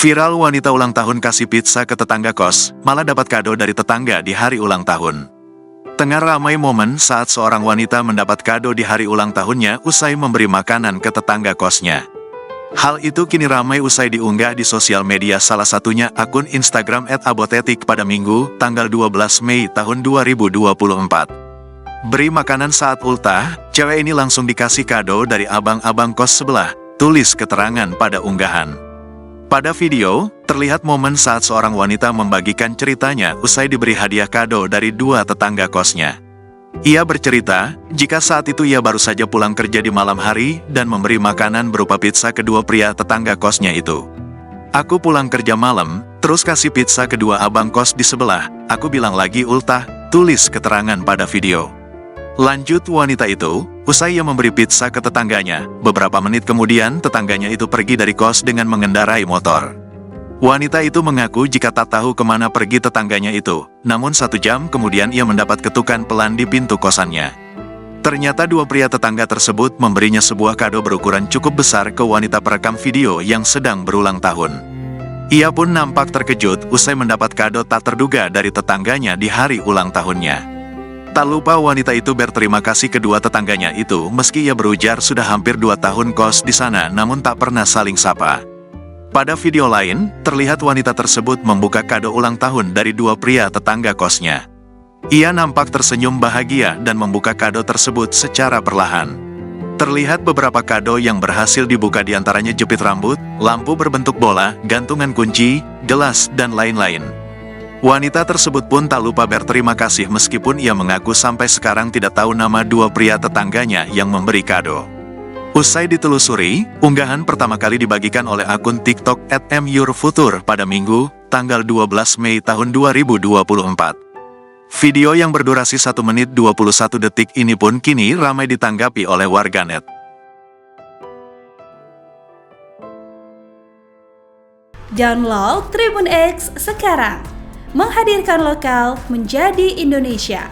Viral wanita ulang tahun kasih pizza ke tetangga kos, malah dapat kado dari tetangga di hari ulang tahun. Tengah ramai momen saat seorang wanita mendapat kado di hari ulang tahunnya usai memberi makanan ke tetangga kosnya. Hal itu kini ramai usai diunggah di sosial media, salah satunya akun Instagram @abotetik pada Minggu, tanggal 12 Mei tahun 2024. Beri makanan saat ultah, cewek ini langsung dikasih kado dari abang-abang kos sebelah, tulis keterangan pada unggahan. Pada video, terlihat momen saat seorang wanita membagikan ceritanya usai diberi hadiah kado dari dua tetangga kosnya. Ia bercerita, jika saat itu ia baru saja pulang kerja di malam hari dan memberi makanan berupa pizza kedua pria tetangga kosnya itu. Aku pulang kerja malam, terus kasih pizza kedua abang kos di sebelah, aku bilang lagi ultah, tulis keterangan pada video. Lanjut wanita itu, usai ia memberi pizza ke tetangganya, beberapa menit kemudian tetangganya itu pergi dari kos dengan mengendarai motor. Wanita itu mengaku jika tak tahu kemana pergi tetangganya itu, namun 1 jam kemudian ia mendapat ketukan pelan di pintu kosannya. Ternyata dua pria tetangga tersebut memberinya sebuah kado berukuran cukup besar ke wanita perekam video yang sedang berulang tahun. Ia pun nampak terkejut usai mendapat kado tak terduga dari tetangganya di hari ulang tahunnya. Tak lupa wanita itu berterima kasih kedua tetangganya itu meski ia berujar sudah hampir 2 tahun kos di sana namun tak pernah saling sapa. Pada video lain, terlihat wanita tersebut membuka kado ulang tahun dari dua pria tetangga kosnya. Ia nampak tersenyum bahagia dan membuka kado tersebut secara perlahan. Terlihat beberapa kado yang berhasil dibuka, diantaranya jepit rambut, lampu berbentuk bola, gantungan kunci, gelas, dan lain-lain. Wanita tersebut pun tak lupa berterima kasih meskipun ia mengaku sampai sekarang tidak tahu nama dua pria tetangganya yang memberi kado. Usai ditelusuri, unggahan pertama kali dibagikan oleh akun TikTok @myourfuture pada Minggu, tanggal 12 Mei tahun 2024. Video yang berdurasi 1 menit 21 detik ini pun kini ramai ditanggapi oleh warganet. Download Tribun X sekarang, menghadirkan lokal menjadi Indonesia.